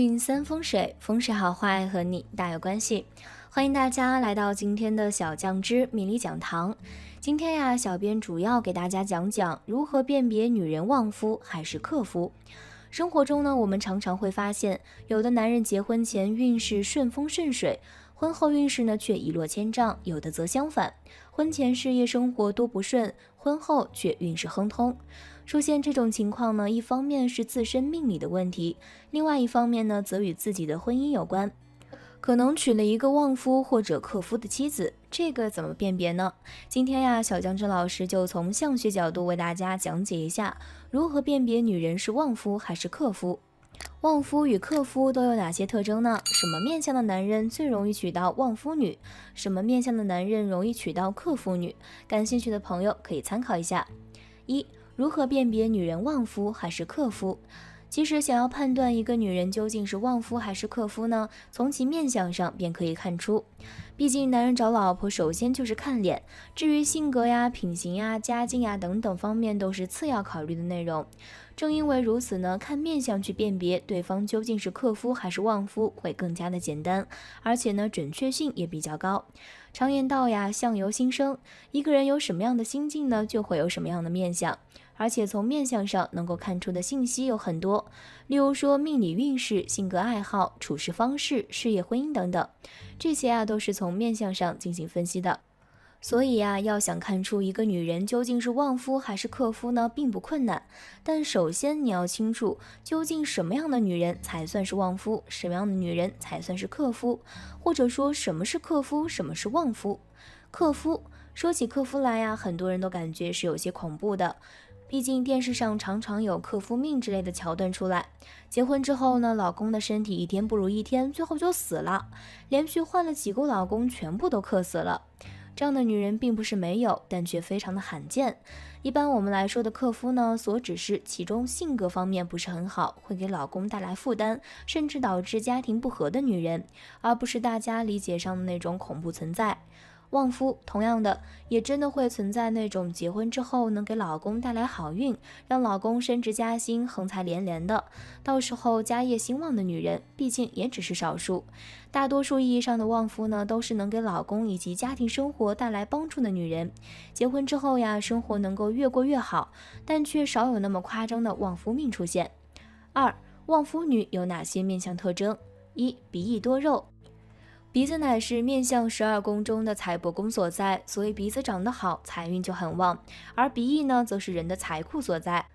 运三风水，风水好坏和你大有关系。欢迎大家来到今天的小酱汁命理讲堂。今天呀，小编主要给大家讲讲如何辨别女人旺夫还是克夫。生活中呢，我们常常会发现，有的男人结婚前运势顺风顺水，婚后运势呢却一落千丈；有的则相反，婚前事业生活多不顺，婚后却运势亨通。出现这种情况呢，一方面是自身命理的问题，另外一方面呢，则与自己的婚姻有关。可能娶了一个旺夫或者克夫的妻子，这个怎么辨别呢？今天呀，小江真老师就从相学角度为大家讲解一下，如何辨别女人是旺夫还是克夫。旺夫与克夫都有哪些特征呢？什么面相的男人最容易娶到旺夫女？什么面相的男人容易娶到克夫女？感兴趣的朋友可以参考一下。一、如何辨别女人旺夫还是克夫？其实想要判断一个女人究竟是旺夫还是克夫呢，从其面相上便可以看出。毕竟男人找老婆首先就是看脸，至于性格呀、品行呀、家境呀等等方面都是次要考虑的内容。正因为如此呢，看面相去辨别对方究竟是克夫还是旺夫会更加的简单，而且呢准确性也比较高。常言道呀，相由心生，一个人有什么样的心境呢，就会有什么样的面相。而且从面相上能够看出的信息有很多，例如说命理运势、性格爱好、处事方式、事业婚姻等等，这些都是从面相上进行分析的。所以要想看出一个女人究竟是旺夫还是克夫呢，并不困难。但首先你要清楚，究竟什么样的女人才算是旺夫，什么样的女人才算是克夫，或者说什么是克夫，什么是旺夫。克夫，说起克夫来很多人都感觉是有些恐怖的。毕竟电视上常常有克夫命之类的桥段出来，结婚之后呢，老公的身体一天不如一天，最后就死了，连续换了几个老公，全部都克死了。这样的女人并不是没有，但却非常的罕见。一般我们来说的克夫呢，所指是其中性格方面不是很好，会给老公带来负担，甚至导致家庭不和的女人，而不是大家理解上的那种恐怖存在。旺夫同样的也真的会存在那种结婚之后能给老公带来好运，让老公升职加薪，横财连连的，到时候家业兴旺的女人，毕竟也只是少数。大多数意义上的旺夫呢，都是能给老公以及家庭生活带来帮助的女人。结婚之后生活能够越过越好，但却少有那么夸张的旺夫命出现。二、旺夫女有哪些面相特征？一、鼻翼多肉。鼻子乃是面相12宫中的财帛宫所在，所以鼻子长得好，财运就很旺。而鼻翼呢，则是人的财库所在。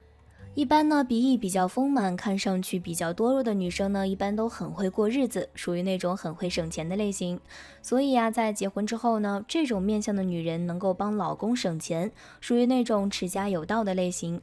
一般呢，鼻翼比较丰满，看上去比较多肉的女生呢，一般都很会过日子，属于那种很会省钱的类型。所以在结婚之后呢，这种面相的女人能够帮老公省钱，属于那种持家有道的类型。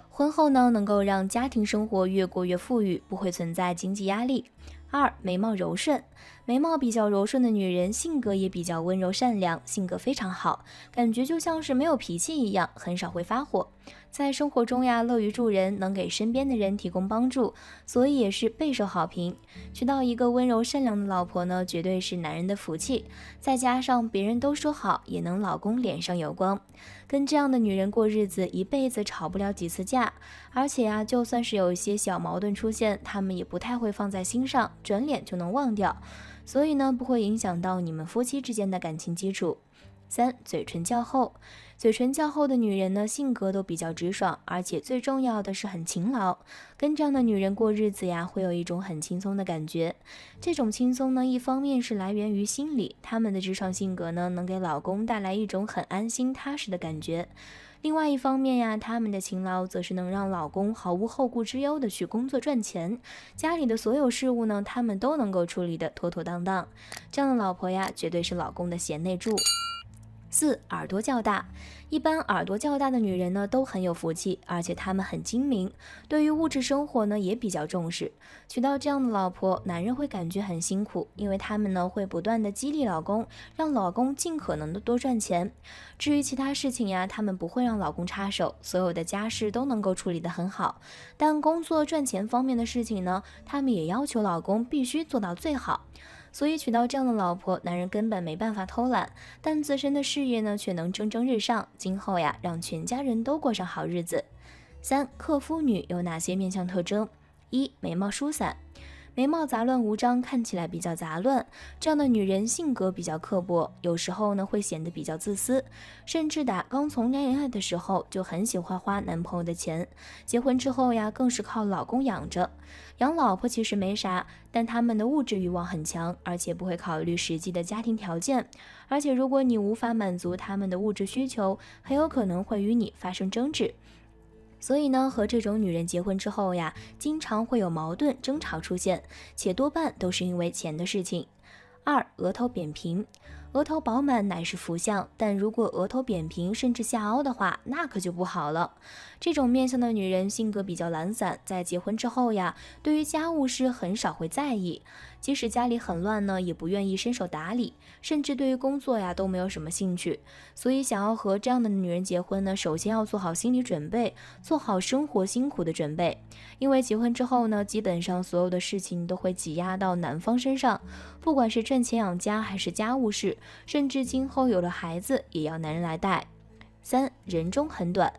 婚后呢，能够让家庭生活越过越富裕，不会存在经济压力。二、眉毛柔顺。眉毛比较柔顺的女人，性格也比较温柔善良，性格非常好，感觉就像是没有脾气一样，很少会发火。在生活中乐于助人，能给身边的人提供帮助，所以也是备受好评。娶到一个温柔善良的老婆呢，绝对是男人的福气。再加上别人都说好，也能老公脸上有光。跟这样的女人过日子，一辈子吵不了几次架，而且就算是有一些小矛盾出现，他们也不太会放在心上，转脸就能忘掉。所以呢，不会影响到你们夫妻之间的感情基础。三、嘴唇较厚。嘴唇较厚的女人呢，性格都比较直爽，而且最重要的是很勤劳。跟这样的女人过日子会有一种很轻松的感觉。这种轻松呢，一方面是来源于心理，她们的直爽性格呢，能给老公带来一种很安心踏实的感觉。另外一方面他们的勤劳则是能让老公毫无后顾之忧的去工作赚钱，家里的所有事务呢，他们都能够处理得妥妥当当。这样的老婆绝对是老公的贤内助。四、耳朵较大。一般耳朵较大的女人呢，都很有福气，而且她们很精明，对于物质生活呢也比较重视。娶到这样的老婆，男人会感觉很辛苦，因为他们呢会不断的激励老公，让老公尽可能的多赚钱。至于其他事情他们不会让老公插手，所有的家事都能够处理得很好。但工作赚钱方面的事情呢，他们也要求老公必须做到最好。所以娶到这样的老婆，男人根本没办法偷懒，但自身的事业呢却能蒸蒸日上，今后让全家人都过上好日子。三、克夫女有哪些面相特征？一、眉毛疏散。眉毛杂乱无章，看起来比较杂乱。这样的女人性格比较刻薄，有时候呢会显得比较自私，甚至刚从恋爱的时候就很喜欢花男朋友的钱，结婚之后呀更是靠老公养着。养老婆其实没啥，但他们的物质欲望很强，而且不会考虑实际的家庭条件。而且如果你无法满足他们的物质需求，很有可能会与你发生争执。所以呢，和这种女人结婚之后呀，经常会有矛盾争吵出现，且多半都是因为钱的事情。二、额头扁平。额头饱满乃是福相，但如果额头扁平甚至下凹的话，那可就不好了。这种面相的女人性格比较懒散，在结婚之后呀，对于家务事很少会在意，即使家里很乱呢，也不愿意伸手打理，甚至对于工作呀都没有什么兴趣。所以想要和这样的女人结婚呢，首先要做好心理准备，做好生活辛苦的准备。因为结婚之后呢，基本上所有的事情都会挤压到男方身上，不管是赚钱养家还是家务事，甚至今后有了孩子也要男人来带。三、人中很短。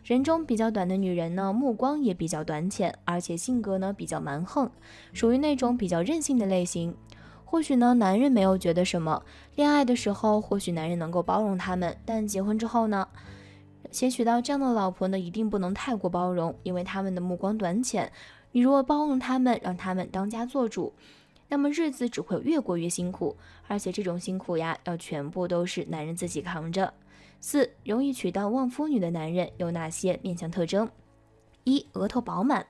人中比较短的女人呢，目光也比较短浅，而且性格呢比较蛮横，属于那种比较任性的类型。或许呢，男人没有觉得什么，恋爱的时候或许男人能够包容他们，但结婚之后呢，且娶到这样的老婆呢，一定不能太过包容，因为他们的目光短浅。你如果包容他们，让他们当家做主，那么日子只会越过越辛苦，而且这种辛苦呀，要全部都是男人自己扛着。四、容易娶到旺夫女的男人有哪些面相特征？一、额头饱满。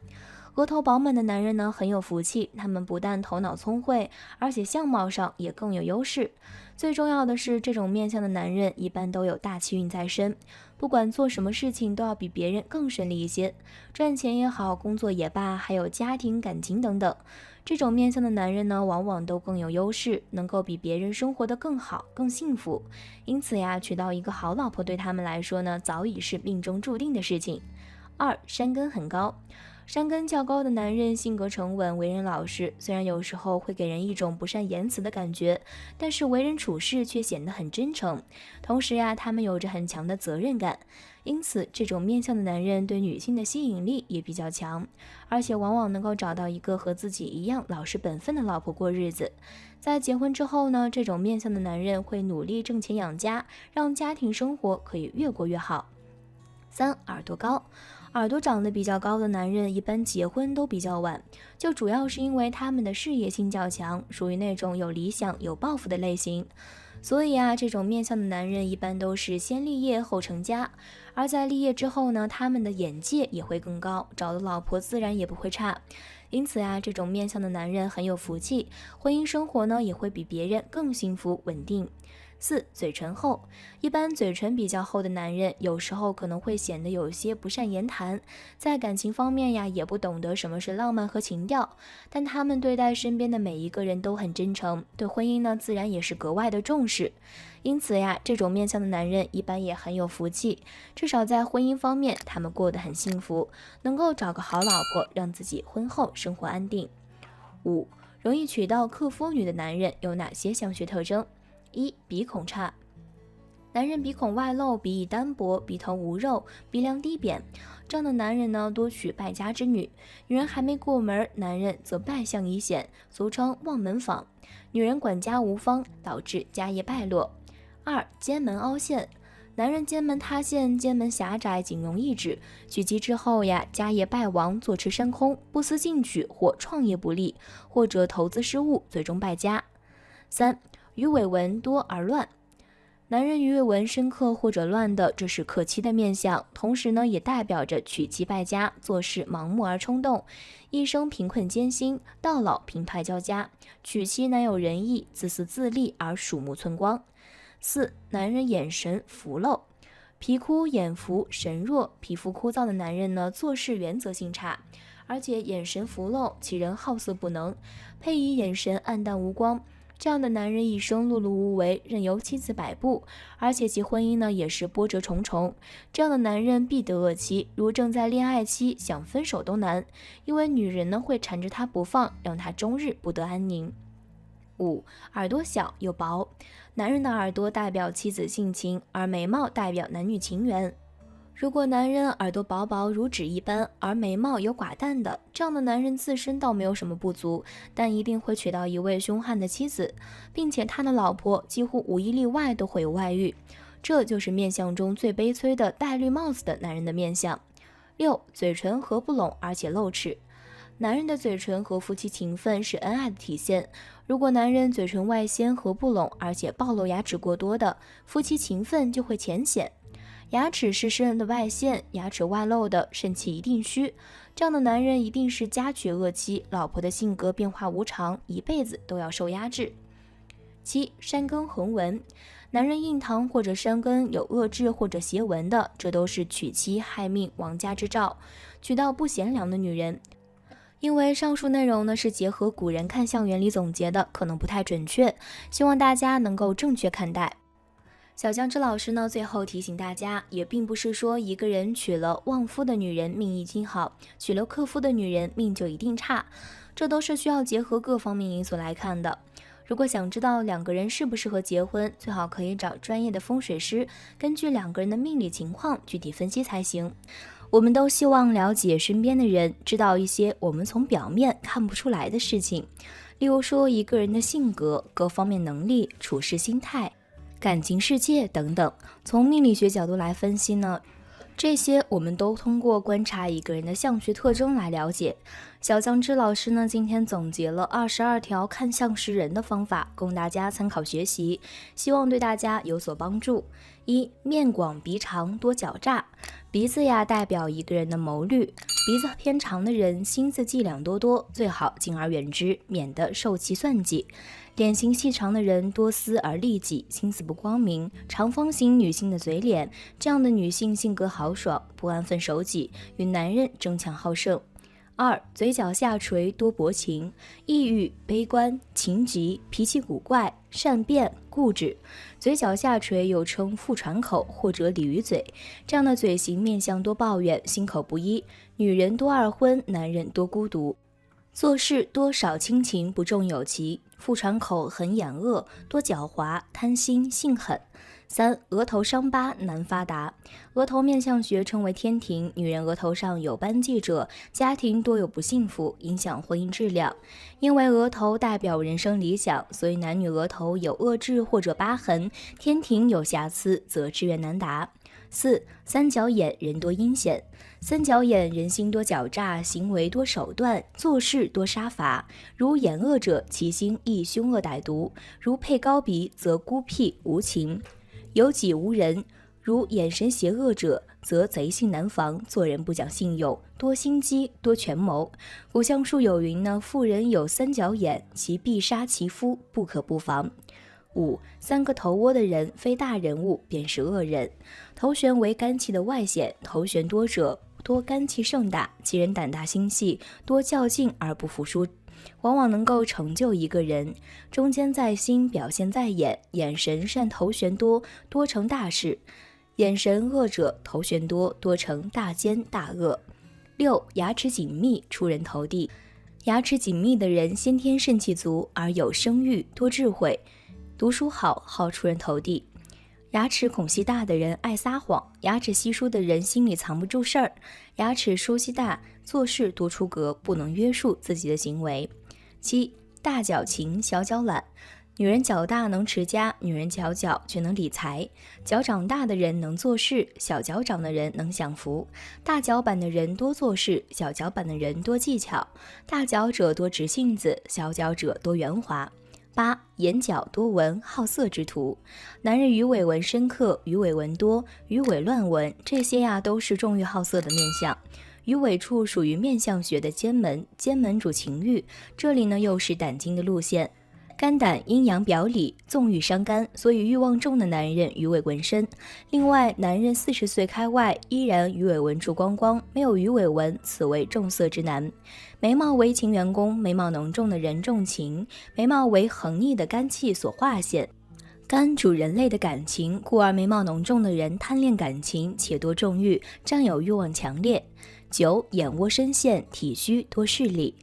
额头饱满的男人呢，很有福气，他们不但头脑聪慧，而且相貌上也更有优势。最重要的是，这种面相的男人一般都有大气运在身，不管做什么事情都要比别人更顺利一些，赚钱也好，工作也罢，还有家庭感情等等。这种面相的男人呢，往往都更有优势，能够比别人生活得更好、更幸福。因此呀，娶到一个好老婆对他们来说呢，早已是命中注定的事情。二、山根很高。山根较高的男人性格沉稳，为人老实，虽然有时候会给人一种不善言辞的感觉，但是为人处事却显得很真诚。同时呀，他们有着很强的责任感，因此这种面相的男人对女性的吸引力也比较强，而且往往能够找到一个和自己一样老实本分的老婆过日子。在结婚之后呢，这种面相的男人会努力挣钱养家，让家庭生活可以越过越好。三、耳朵高。耳朵长得比较高的男人一般结婚都比较晚，就主要是因为他们的事业心较强，属于那种有理想有抱负的类型。所以啊，这种面相的男人一般都是先立业后成家，而在立业之后呢，他们的眼界也会更高，找的老婆自然也不会差。因此啊，这种面相的男人很有福气，婚姻生活呢也会比别人更幸福稳定。四、嘴唇厚。一般嘴唇比较厚的男人，有时候可能会显得有些不善言谈，在感情方面呀，也不懂得什么是浪漫和情调，但他们对待身边的每一个人都很真诚，对婚姻呢，自然也是格外的重视。因此呀，这种面相的男人一般也很有福气，至少在婚姻方面，他们过得很幸福，能够找个好老婆，让自己婚后生活安定。五、容易娶到克夫女的男人有哪些相学特征？一、鼻孔差。男人鼻孔外露，鼻翼单薄，鼻头无肉，鼻梁低扁，这样的男人呢，多娶败家之女。女人还没过门，男人则败相已显，俗称望门坊。女人管家无方，导致家业败落。二、奸门凹陷。男人奸门塌陷，奸门狭窄，仅容一指，娶妻之后呀，家业败亡，坐吃山空，不思进取，或创业不利，或者投资失误，最终败家。三、鱼尾纹多而乱。男人鱼尾纹深刻或者乱的，这是克妻的面相，同时呢，也代表着娶妻败家，做事盲目而冲动，一生贫困艰辛，到老贫派交加，娶妻难有人意，自私自利而鼠目寸光。四、男人眼神浮漏。皮枯眼浮神弱，皮肤枯燥的男人呢，做事原则性差，而且眼神浮漏，其人好色不能，配以眼神暗淡无光。这样的男人一生碌碌无为，任由妻子摆布，而且其婚姻呢也是波折重重。这样的男人必得恶妻，如正在恋爱期想分手都难，因为女人呢会缠着他不放，让他终日不得安宁。五、耳朵小又薄。男人的耳朵代表妻子性情，而眉毛代表男女情缘。如果男人耳朵薄薄如纸一般，而眉毛有寡淡的，这样的男人自身倒没有什么不足，但一定会娶到一位凶悍的妻子，并且他的老婆几乎无一例外都会有外遇。这就是面相中最悲催的戴绿帽子的男人的面相。6. 嘴唇合不拢而且露齿。男人的嘴唇和夫妻情分是恩爱的体现。如果男人嘴唇外掀合不拢，而且暴露牙齿过多的，夫妻情分就会浅显。牙齿是诗人的外线，牙齿外露的肾气一定虚。这样的男人一定是家娶恶妻，老婆的性格变化无常，一辈子都要受压制。7. 山根横纹。男人印堂或者山根有恶痣或者斜纹的，这都是娶妻害命亡家之兆，娶到不贤良的女人。因为上述内容呢是结合古人看相原理总结的，可能不太准确，希望大家能够正确看待。小酱汁老师呢，最后提醒大家，也并不是说一个人娶了旺夫的女人命一定好，娶了克夫的女人命就一定差，这都是需要结合各方面因素来看的。如果想知道两个人适不适合结婚，最好可以找专业的风水师，根据两个人的命理情况具体分析才行。我们都希望了解身边的人，知道一些我们从表面看不出来的事情，例如说一个人的性格、各方面能力、处事心态、感情世界等等。从命理学角度来分析呢，这些我们都通过观察一个人的相学特征来了解。小酱汁老师呢，今天总结了22条看相识人的方法，供大家参考学习，希望对大家有所帮助。1. 面广鼻长多狡诈。鼻子呀代表一个人的谋虑，鼻子偏长的人心思伎俩多，最好敬而远之，免得受其算计。脸型细长的人多思而利己，心思不光明。长方形女性的嘴脸，这样的女性性格豪爽，不安分守己，与男人争强好胜。2. 嘴角下垂多薄情，抑郁、悲观、情急，脾气古怪，善变、固执。嘴角下垂又称腹喘口或者鲤鱼嘴，这样的嘴型面相多抱怨，心口不一，女人多二婚，男人多孤独。做事多少亲情，不重友情。腹喘口很眼恶，多狡猾，贪心，性狠。3. 额头伤疤难发达。额头面相学称为天庭，女人额头上有斑迹者，家庭多有不幸福，影响婚姻质量。因为额头代表人生理想，所以男女额头有恶痣或者疤痕，天庭有瑕疵，则志愿难达。4. 三角眼人多阴险。三角眼人心多狡诈，行为多手段，做事多杀伐。如眼恶者，其心亦凶恶歹毒；如配高鼻，则孤僻无情，有己无人。如眼神邪恶者，则贼性难防，做人不讲信用，多心机，多权谋。古相书有云呢，妇人有三角眼，其必杀其夫，不可不防。5. 三个头窝的人，非大人物便是恶人。头悬为肝气的外显，头悬多者多肝气盛大，其人胆大心细，多较劲而不服输，往往能够成就一个人。中间在心，表现在眼，眼神善头悬多，多成大事；眼神恶者，头悬多，多成大奸大恶。6. 牙齿紧密，出人头地。牙齿紧密的人，先天肾气足，而有声誉，多智慧，读书好，好出人头地。牙齿孔隙大的人爱撒谎，牙齿稀疏的人心里藏不住事儿。牙齿疏稀大，做事多出格，不能约束自己的行为。7. 大脚勤，小脚懒。女人脚大能持家，女人脚脚却能理财。脚长大的人能做事，小脚长的人能享福。大脚板的人多做事，小脚板的人多技巧。大脚者多直性子，小脚者多圆滑。8. 眼角多纹，好色之徒。男人鱼尾纹深刻，鱼尾纹多，鱼尾乱纹，这些都是重欲好色的面相。鱼尾处属于面相学的奸门，奸门主情欲，这里呢又是胆经的路线。肝胆阴阳表里，纵欲伤肝，所以欲望重的男人鱼尾纹深。另外，男人40岁开外依然鱼尾纹处光光，没有鱼尾纹，此为重色之男。眉毛为情员工，眉毛浓重的人重情，眉毛为横逆的肝气所化现。肝主人类的感情，故而眉毛浓重的人贪恋感情，且多重欲，占有欲望强烈。9. 眼窝深陷，体虚，多势力。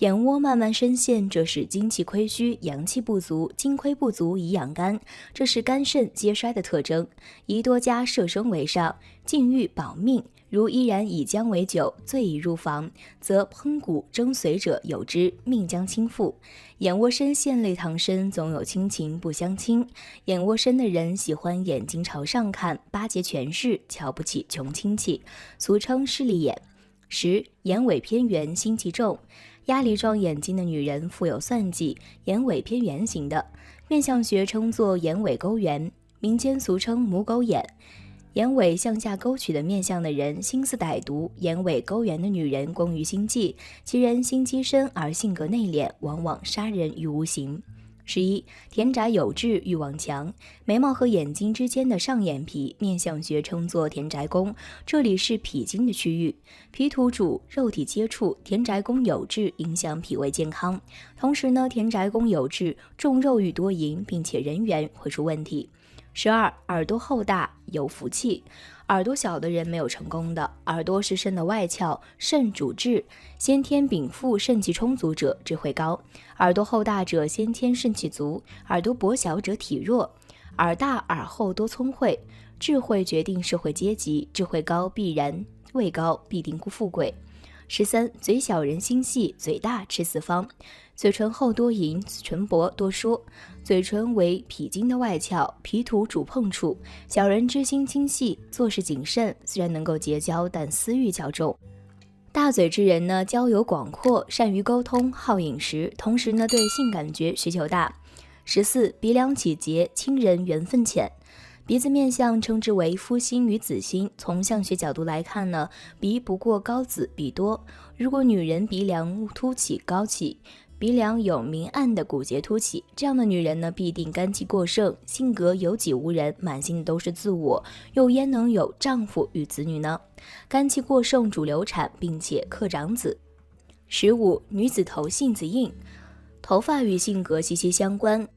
眼窝慢慢深陷，这是精气亏虚、阳气不足，精亏不足以养肝，这是肝肾皆衰的特征。宜多加摄生为上，禁欲保命。如依然以姜为酒，醉已入房，则烹骨蒸髓者有之，命将倾覆。眼窝深陷类唐参，总有亲情不相亲。眼窝深的人喜欢眼睛朝上看，巴结权势，瞧不起穷亲戚，俗称势利眼。10. 眼尾偏圆，心计重。鸭梨状眼睛的女人富有算计，眼尾偏圆形的，面相学称作眼尾勾圆，民间俗称母狗眼。眼尾向下勾曲的面相的人心思歹毒，眼尾勾圆的女人工于心计，其人心机深而性格内敛，往往杀人于无形。11. 田宅有志，欲望强。眉毛和眼睛之间的上眼皮，面相学称作田宅宫，这里是脾经的区域，脾土主肉体接触，田宅宫有志，影响脾胃健康。同时呢，田宅宫有志，重肉欲多淫，并且人缘会出问题。12. 耳朵厚大，有福气。耳朵小的人没有成功的，耳朵是肾的外窍，肾主智，先天禀赋肾气充足者智慧高，耳朵厚大者先天肾气足，耳朵薄小者体弱。耳大耳厚多聪慧，智慧决定社会阶级，智慧高必然位高，必定富贵。13. 嘴小人心细，嘴大吃四方。嘴唇厚多淫，唇薄多说。嘴唇为脾经的外窍，脾土主碰触，小人之心精细，做事谨慎，虽然能够结交，但私欲较重。大嘴之人呢，交友广阔，善于沟通，好饮食，同时呢，对性感觉需求大。14. 鼻梁起结，亲人缘分浅。鼻子面相称之为夫心与子心，从相学角度来看呢，鼻不过高子鼻多，如果女人鼻梁凸起高起，鼻梁有明暗的骨节凸起，这样的女人呢，必定肝气过盛，性格有己无人，满心的都是自我，又焉能有丈夫与子女呢？肝气过盛主流产，并且克长子。15. 女子头性子硬。头发与性格息息相关，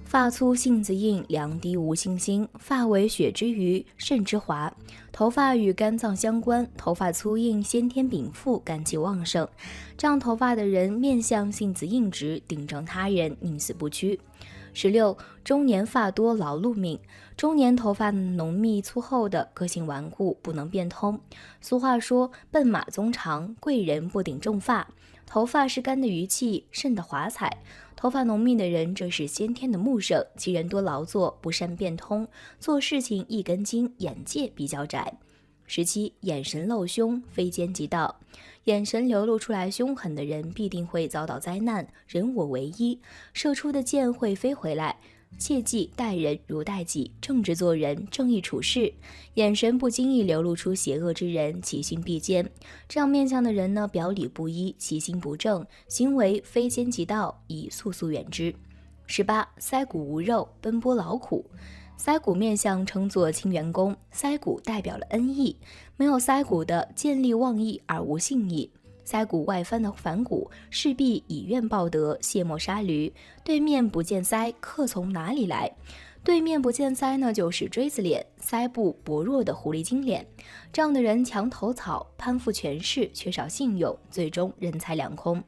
发粗性子硬，量低无信心，发为血之余，肾之华。头发与肝脏相关，头发粗硬，先天禀赋，肝气旺盛。长头发的人面相性子硬直，顶撞他人，宁死不屈。16. 中年发多劳碌命。中年头发浓密粗厚的，个性顽固，不能变通。俗话说，笨马鬃长，贵人不顶重发。头发是肝的余气，肾的华彩。头发浓密的人，这是先天的木盛，其人多劳作，不善变通，做事情一根筋，眼界比较窄。17. 眼神露凶，非奸即盗。眼神流露出来凶狠的人，必定会遭到灾难，人我为一，射出的箭会飞回来。切记待人如待己，正直做人，正义处事。眼神不经意流露出邪恶之人，其心必坚。这样面相的人呢，表里不一，其心不正，行为非奸即盗，宜速速远之。18. 腮骨无肉，奔波劳苦。腮骨面相称作清元宫，腮骨代表了恩义，没有腮骨的见利忘义而无信义。腮骨外翻的反骨，势必以怨报德，卸磨杀驴。对面不见腮，客从哪里来？对面不见腮呢，就是锥子脸，腮部薄弱的狐狸精脸。这样的人墙头草，攀附权势，缺少信用，最终人财两空。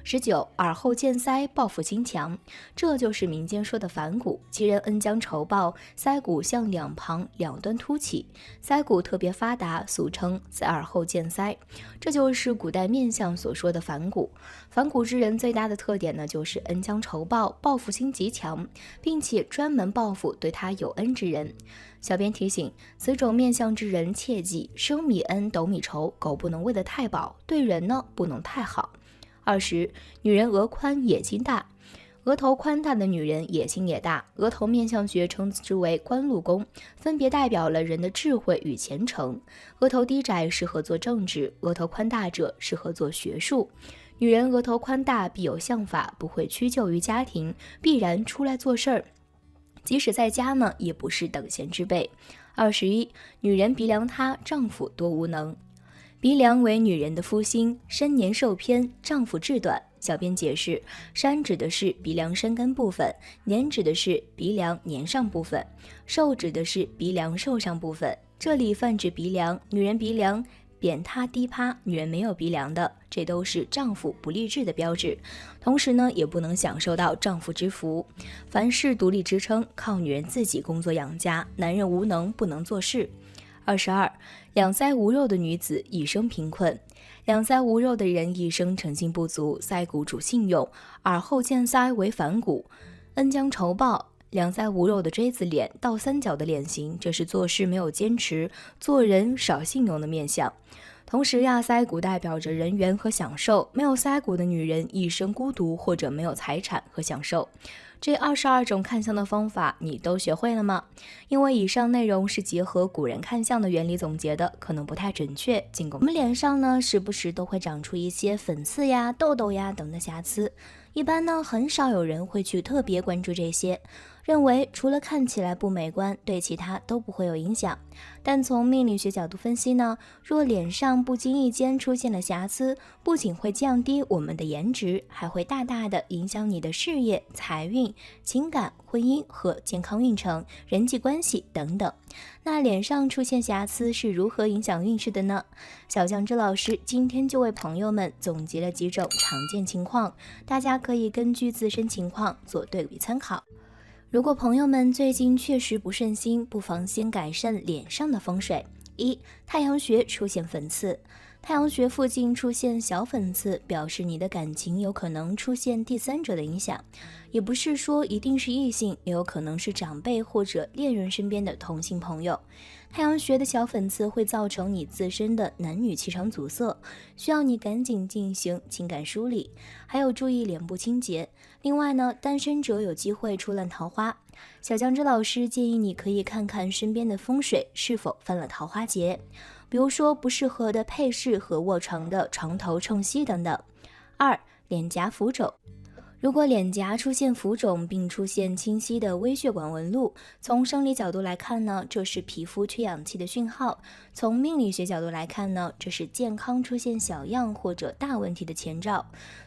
19. 耳后见腮，报复心强。这就是民间说的反骨，其人恩将仇报，腮骨向两旁两端凸起，腮骨特别发达，俗称在耳后见腮。这就是古代面相所说的反骨。反骨之人最大的特点呢，就是恩将仇报，报复心极强，并且专门报复对他有恩之人。小编提醒，此种面相之人切记，升米恩，斗米仇，狗不能喂得太饱，对人呢不能太好。20. 女人额宽，野心大。额头宽大的女人野心也大，额头面相学称之为官禄宫，分别代表了人的智慧与虔诚。额头低窄适合做政治，额头宽大者适合做学术。女人额头宽大必有相法，不会屈就于家庭，必然出来做事儿，即使在家呢，也不是等闲之辈。21. 女人鼻梁塌，丈夫多无能。鼻梁为女人的夫心，身年寿偏，丈夫志短。小编解释，山指的是鼻梁山根部分，年指的是鼻梁年上部分，寿指的是鼻梁寿上部分。这里泛指鼻梁，女人鼻梁扁塌低趴，女人没有鼻梁的，这都是丈夫不励志的标志。同时呢，也不能享受到丈夫之福。凡事独立支撑，靠女人自己工作养家，男人无能不能做事。22，两腮无肉的女子一生贫困。两腮无肉的人一生诚信不足，腮骨主信用，耳后见腮为反骨，恩将仇报。两腮无肉的锥子脸、倒三角的脸型，这是做事没有坚持、做人少信用的面相。同时呀，腮骨代表着人缘和享受，没有腮骨的女人一生孤独，或者没有财产和享受。这22种看相的方法你都学会了吗？因为以上内容是结合古人看相的原理总结的，可能不太准确。我们脸上呢，时不时都会长出一些粉刺呀、痘痘呀等的瑕疵，一般呢，很少有人会去特别关注这些，认为除了看起来不美观，对其他都不会有影响。但从命理学角度分析呢，若脸上不经意间出现了瑕疵，不仅会降低我们的颜值，还会大大的影响你的事业、财运、情感、婚姻和健康运程、人际关系等等。那脸上出现瑕疵是如何影响运势的呢？小酱汁老师今天就为朋友们总结了几种常见情况，大家可以根据自身情况做对比参考。如果朋友们最近确实不顺心，不妨先改善脸上的风水。1. 太阳穴出现粉刺。太阳穴附近出现小粉刺，表示你的感情有可能出现第三者的影响，也不是说一定是异性，也有可能是长辈或者恋人身边的同性朋友。太阳穴的小粉刺会造成你自身的男女气场阻塞，需要你赶紧进行情感梳理，还有注意脸部清洁。另外呢，单身者有机会出烂桃花，小酱汁老师建议你可以看看身边的风水是否犯了桃花劫，比如说不适合的配饰和卧床的床头冲隙等等。2. 脸颊浮肿。如果脸颊出现浮肿并出现清晰的微血管纹路，从生理角度来看呢，这是皮肤缺氧气的讯号；从命理学角度来看呢，这是健康出现小样或者大问题的前兆；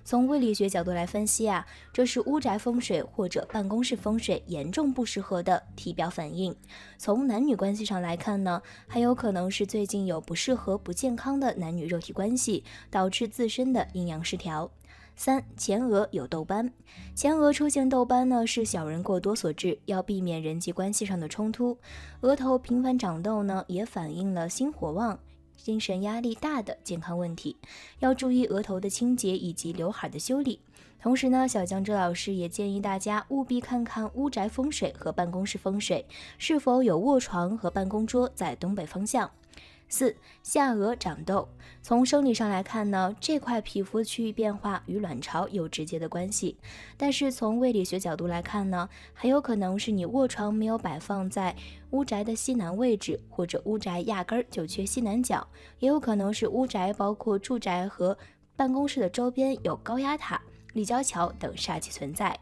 从胃理学角度来分析啊，这是屋宅风水或者办公室风水严重不适合的体表反应；从男女关系上来看呢，还有可能是最近有不适合不健康的男女肉体关系，导致自身的阴阳失调。3. 前额有痘斑。前额出现痘斑呢，是小人过多所致，要避免人际关系上的冲突。额头频繁长痘呢，也反映了心火旺、精神压力大的健康问题，要注意额头的清洁以及刘海的修理。同时呢，小酱汁老师也建议大家务必看看屋宅风水和办公室风水是否有卧床和办公桌在东北方向。4. 下颚长痘。从生理上来看呢，这块皮肤区域变化与卵巢有直接的关系，但是从胃理学角度来看呢，还有可能是你卧床没有摆放在屋宅的西南位置，或者屋宅压根儿就缺西南角，也有可能是屋宅包括住宅和办公室的周边有高压塔、立交桥等煞气存在。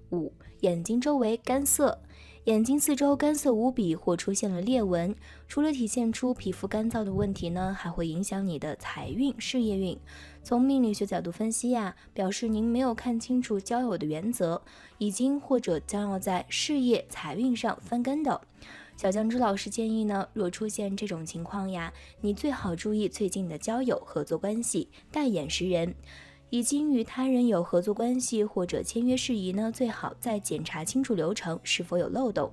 5. 眼睛周围干涩。眼睛四周干涩无比或出现了裂纹，除了体现出皮肤干燥的问题呢，还会影响你的财运、事业运。从命理学角度分析呀，表示您没有看清楚交友的原则，已经或者将要在事业、财运上翻跟斗。小酱汁老师建议呢，若出现这种情况呀，你最好注意最近的交友合作关系，待眼识人。已经与他人有合作关系或者签约事宜呢，最好再检查清楚流程是否有漏洞。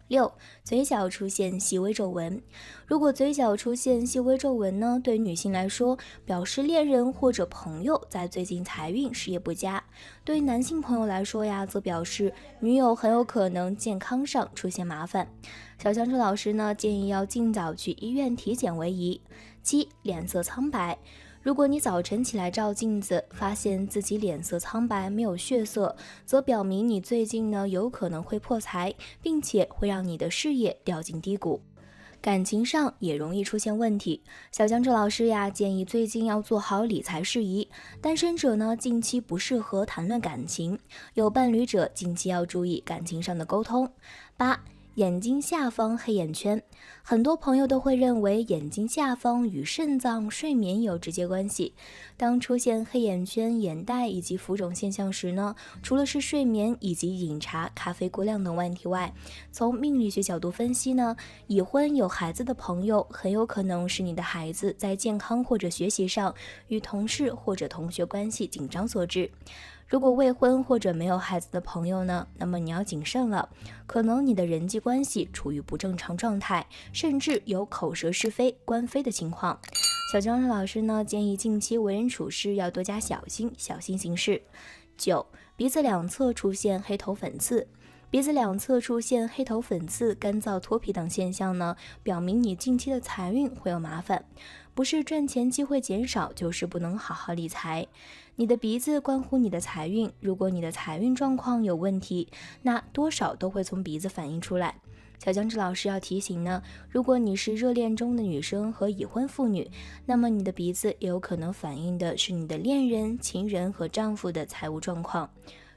6. 嘴角出现细微皱纹。如果嘴角出现细微皱纹呢，对女性来说，表示恋人或者朋友在最近财运事业不佳；对男性朋友来说呀，则表示女友很有可能健康上出现麻烦。小酱汁老师呢，建议要尽早去医院体检为宜。7. 脸色苍白。如果你早晨起来照镜子，发现自己脸色苍白，没有血色，则表明你最近呢有可能会破财，并且会让你的事业掉进低谷。感情上也容易出现问题，小酱汁老师呀建议最近要做好理财事宜。单身者呢近期不适合谈论感情，有伴侣者近期要注意感情上的沟通。8. 眼睛下方黑眼圈。很多朋友都会认为眼睛下方与肾脏、睡眠有直接关系。当出现黑眼圈、眼袋以及浮肿现象时呢，除了是睡眠以及饮茶、咖啡过量等问题外，从命理学角度分析呢，已婚有孩子的朋友很有可能是你的孩子在健康或者学习上与同事或者同学关系紧张所致。如果未婚或者没有孩子的朋友呢，那么你要谨慎了，可能你的人际关系处于不正常状态，甚至有口舌是非、官非的情况。小江老师呢建议近期为人处事要多加小心，小心行事。9. 鼻子两侧出现黑头粉刺。鼻子两侧出现黑头粉刺、干燥脱皮等现象呢，表明你近期的财运会有麻烦，不是赚钱机会减少，就是不能好好理财。你的鼻子关乎你的财运，如果你的财运状况有问题，那多少都会从鼻子反映出来。小江老师要提醒呢，如果你是热恋中的女生和已婚妇女，那么你的鼻子也有可能反映的是你的恋人、情人和丈夫的财务状况。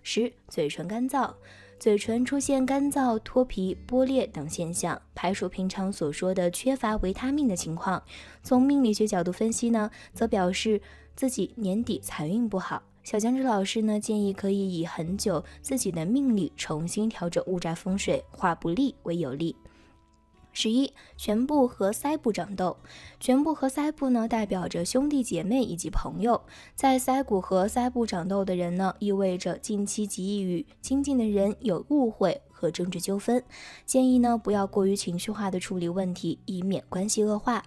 10. 嘴唇干燥。嘴唇出现干燥、脱皮、剥裂等现象，排除平常所说的缺乏维他命的情况。从命理学角度分析呢，则表示自己年底财运不好。小江老师呢建议可以以很久自己的命理重新调整屋宅风水，化不利为有利。11. 颧部和腮部长痘。颧部和腮部呢，代表着兄弟姐妹以及朋友。在腮骨和腮部长痘的人呢，意味着近期极易与亲近的人有误会和争执纠纷。建议呢，不要过于情绪化的处理问题，以免关系恶化。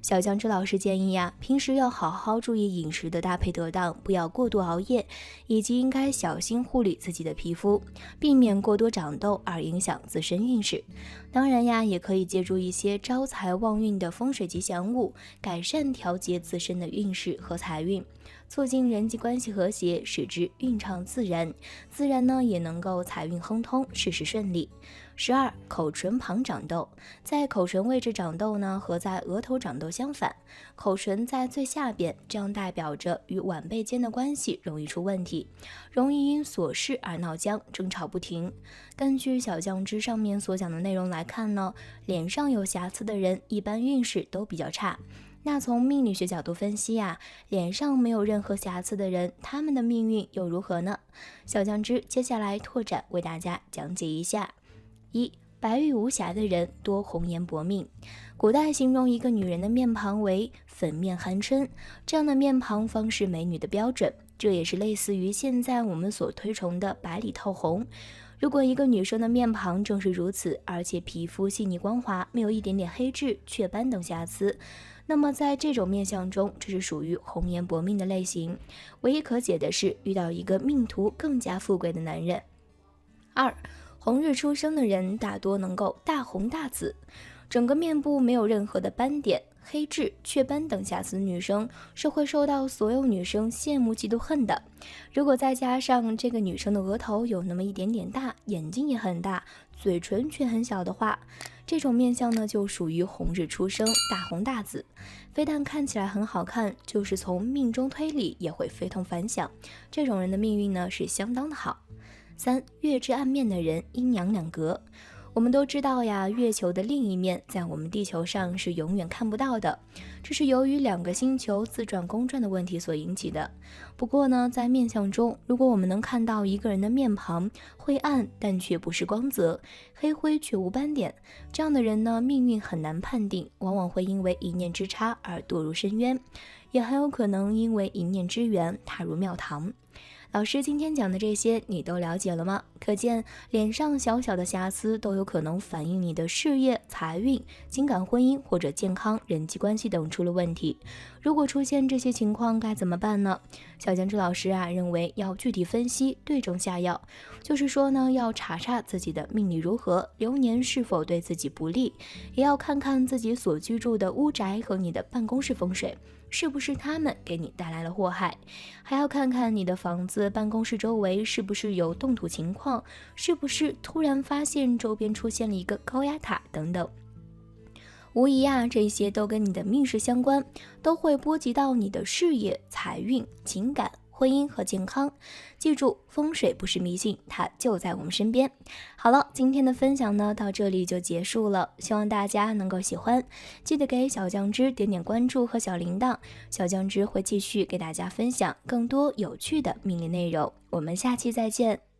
小江老师建议平时要好好注意饮食的搭配得当，不要过度熬夜，以及应该小心护理自己的皮肤，避免过多长痘而影响自身运势。当然也可以借助一些招财旺运的风水吉祥物，改善调节自身的运势和财运，促进人际关系和谐，使之运畅自然，自然呢也能够财运亨通，事事顺利。12. 口唇旁长痘。在口唇位置长痘呢，和在额头长痘相反，口唇在最下边，这样代表着与晚辈间的关系容易出问题，容易因琐事而闹僵，争吵不停。根据小酱汁上面所讲的内容来看呢，脸上有瑕疵的人一般运势都比较差。那从命理学角度分析脸上没有任何瑕疵的人，他们的命运又如何呢？小酱汁接下来拓展为大家讲解一下。1. 白玉无瑕的人多红颜薄命。古代形容一个女人的面庞为粉面含春，这样的面庞方是美女的标准，这也是类似于现在我们所推崇的白里透红。如果一个女生的面庞正是如此，而且皮肤细腻光滑，没有一点点黑痣、雀斑等瑕疵，那么在这种面相中，这是属于红颜薄命的类型。唯一可解的是遇到一个命途更加富贵的男人。2. 红日出生的人大多能够大红大紫，整个面部没有任何的斑点、黑痣、雀斑等瑕疵的女生是会受到所有女生羡慕嫉妒恨的。如果再加上这个女生的额头有那么一点点大，眼睛也很大，嘴唇却很小的话，这种面相呢就属于红日出生，大红大紫，非但看起来很好看，就是从命中推理也会非同凡响。这种人的命运呢是相当的好。3. 月至暗面的人阴阳两隔。我们都知道月球的另一面在我们地球上是永远看不到的，这是由于2个星球自转公转的问题所引起的。不过呢，在面相中，如果我们能看到一个人的面庞灰暗但却不是光泽，黑灰却无斑点，这样的人呢，命运很难判定，往往会因为一念之差而堕入深渊，也很有可能因为一念之缘踏入庙堂。老师今天讲的这些你都了解了吗？可见脸上小小的瑕疵都有可能反映你的事业、财运、情感、婚姻或者健康、人际关系等出了问题。如果出现这些情况该怎么办呢？小江之老师认为要具体分析，对症下药，就是说呢，要查查自己的命理如何，流年是否对自己不利，也要看看自己所居住的屋宅和你的办公室风水是不是他们给你带来了祸害，还要看看你的房子、办公室周围是不是有动土情况，是不是突然发现周边出现了一个高压塔等等。无疑这些都跟你的命势相关，都会波及到你的事业、财运、情感、婚姻和健康。记住，风水不是迷信，它就在我们身边。好了，今天的分享呢到这里就结束了，希望大家能够喜欢，记得给小酱汁点点关注和小铃铛，小酱汁会继续给大家分享更多有趣的命理内容。我们下期再见。